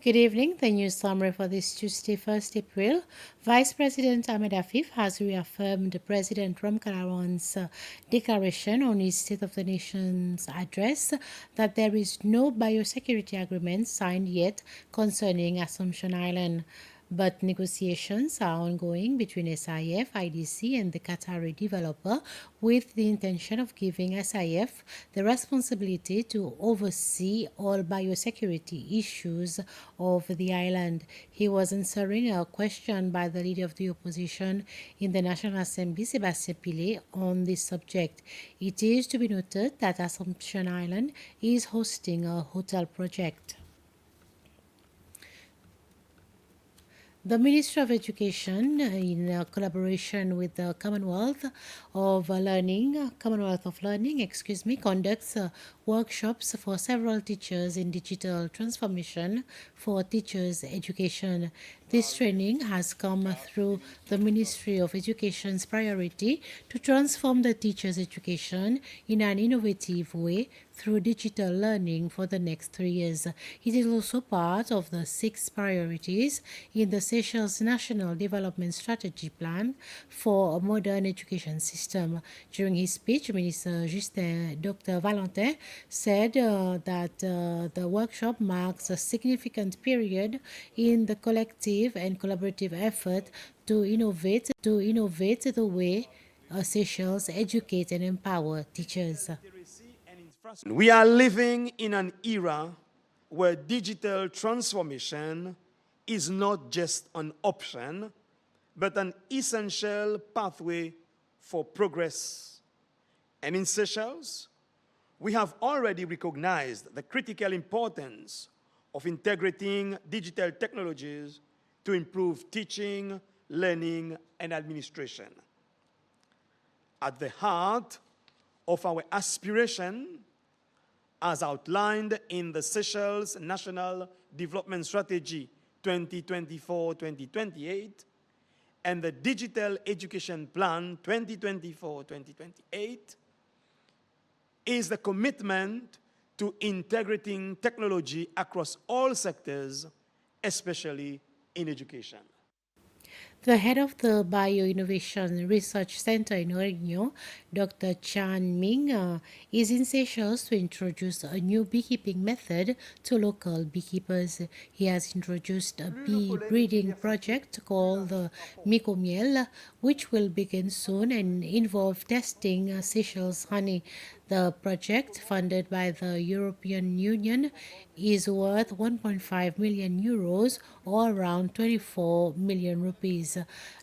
Good evening. The news summary for this Tuesday, 1st April. Vice President Ahmed Afif has reaffirmed President Ramkalawan's declaration on his State of the Nation's address that there is no biosecurity agreement signed yet concerning Assumption Island. But negotiations are ongoing between SIF, IDC, and the Qatari developer with the intention of giving SIF the responsibility to oversee all biosecurity issues of the island. He was answering a question by the leader of the opposition in the National Assembly, Sebastien Pile, on this subject. It is to be noted that Assumption Island is hosting a hotel project. The Ministry of Education, in collaboration with the Commonwealth of Learning, conducts workshops for several teachers in digital transformation for teachers' education. This training has come through the Ministry of Education's priority to transform the teachers' education in an innovative way through digital learning for the next 3 years. It is also part of the 6 priorities in the Seychelles National Development Strategy Plan for a modern education system. During his speech, Minister Dr. Valentin said that the workshop marks a significant period in the collective and collaborative effort to innovate the way Seychelles educate and empower teachers. We are living in an era where digital transformation is not just an option, but an essential pathway for progress. And in Seychelles, we have already recognized the critical importance of integrating digital technologies to improve teaching, learning, and administration. At the heart of our aspiration, as outlined in the Seychelles National Development Strategy 2024-2028 and the Digital Education Plan 2024-2028, is the commitment to integrating technology across all sectors, especially in education. The head of the Bioinnovation Research Center in Réunion, Dr. Chan Ming, is in Seychelles to introduce a new beekeeping method to local beekeepers. He has introduced a bee breeding project called the Miko Miel, which will begin soon and involve testing Seychelles honey. The project, funded by the European Union, is worth 1.5 million euros or around 24 million rupees.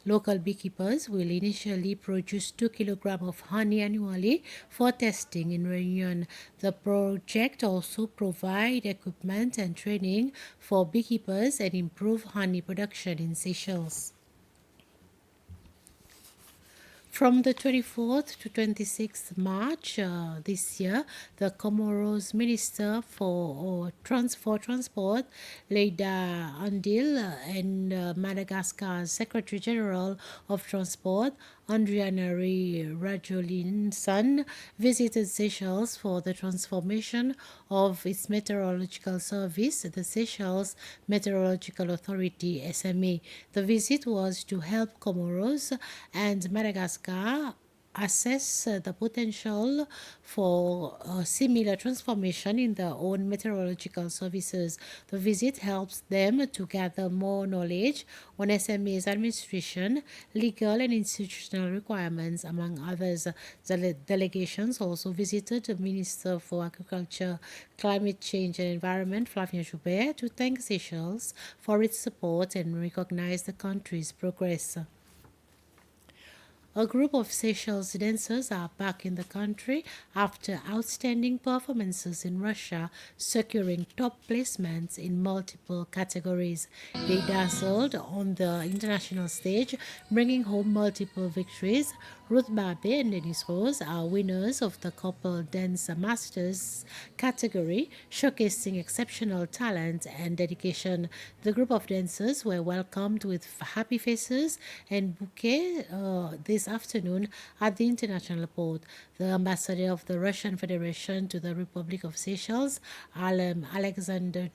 Local beekeepers will initially produce 2 kilograms of honey annually for testing in Réunion. The project also provides equipment and training for beekeepers and improve honey production in Seychelles. From the 24th to 26th March this year, the Comoros Minister for Transport, Leida Andil, and Madagascar's Secretary General of Transport, Andrianari Rajolinson, visited Seychelles for the transformation of its meteorological service, the Seychelles Meteorological Authority (SMA). The visit was to help Comoros and Madagascar assess the potential for a similar transformation in their own meteorological services. The visit helps them to gather more knowledge on SMA's administration, legal and institutional requirements, among others. The delegations also visited the Minister for Agriculture, Climate Change and Environment, Flavien Joubert, to thank Seychelles for its support and recognize the country's progress. A group of Seychelles dancers are back in the country after outstanding performances in Russia, securing top placements in multiple categories. They dazzled on the international stage, bringing home multiple victories. Ruth Barbe and Denise Rose are winners of the Couple Dance Masters category, showcasing exceptional talent and dedication. The group of dancers were welcomed with happy faces and bouquets. This this afternoon at the international port. The ambassador of the Russian Federation to the Republic of Seychelles, Alexander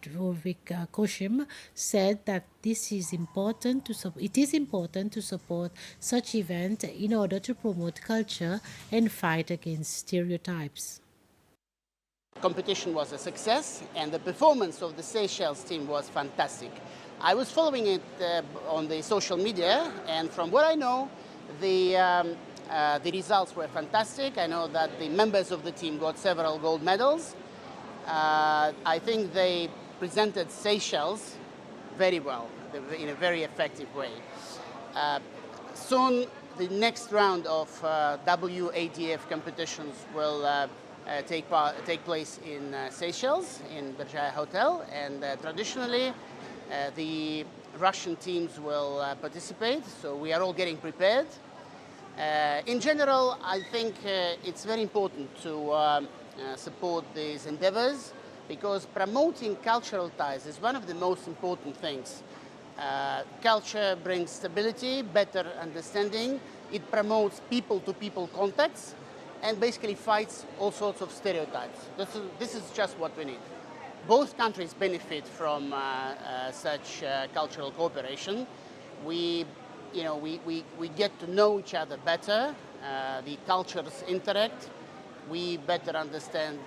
Koshim, said that it is important to support such events in order to promote culture and fight against stereotypes. Competition was a success and the performance of the Seychelles team was fantastic. I was following it on the social media, and from what I know, the results were fantastic. I know that the members of the team got several gold medals. I think they presented Seychelles very well, in a very effective way. Soon, the next round of WADF competitions will take place in Seychelles, in Berjaya Hotel, and traditionally the Russian teams will participate, so we are all getting prepared. In general, I think it's very important to support these endeavors, because promoting cultural ties is one of the most important things. Culture brings stability, better understanding, it promotes people-to-people contacts, and basically fights all sorts of stereotypes. This is just what we need. Both countries benefit from such cultural cooperation. We get to know each other better, the cultures interact, we better understand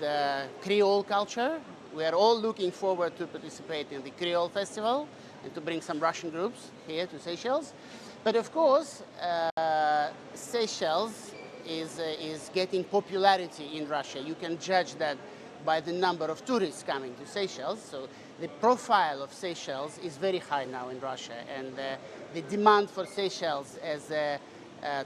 Creole culture. We are all looking forward to participate in the Creole Festival and to bring some Russian groups here to Seychelles. But of course, Seychelles is getting popularity in Russia. You can judge that by the number of tourists coming to Seychelles. So the profile of Seychelles is very high now in Russia, and the demand for Seychelles as a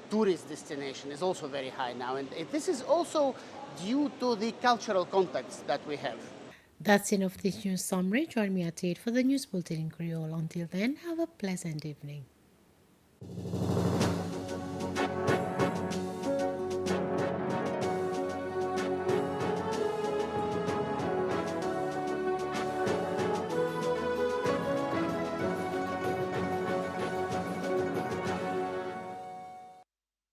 tourist destination is also very high now. And this is also due to the cultural contacts that we have. That's enough of this news summary. Join me at 8 for the news bulletin in Creole. Until then, have a pleasant evening.